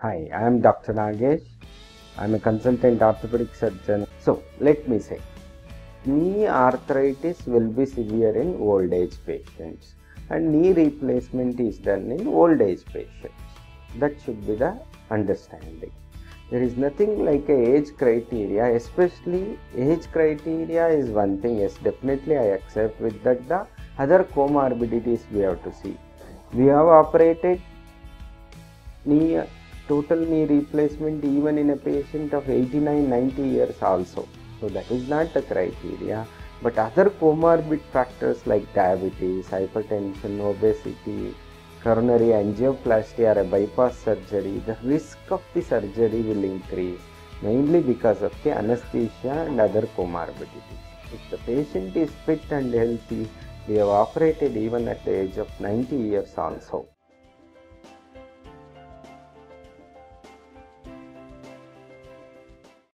Hi, I am Dr. Nagesh. I am a consultant orthopedic surgeon. So, let me say, knee arthritis will be severe in old age patients and knee replacement is done in old age patients. That should be the understanding. There is nothing like a age criteria, especially age criteria is one thing. Yes, definitely I accept with that. The other comorbidities we have to see. We have operated total knee replacement even in a patient of 89-90 years also. So that is not the criteria. But other comorbid factors like diabetes, hypertension, obesity, coronary angioplasty or a bypass surgery, the risk of the surgery will increase mainly because of the anesthesia and other comorbidities. If the patient is fit and healthy, we have operated even at the age of 90 years also.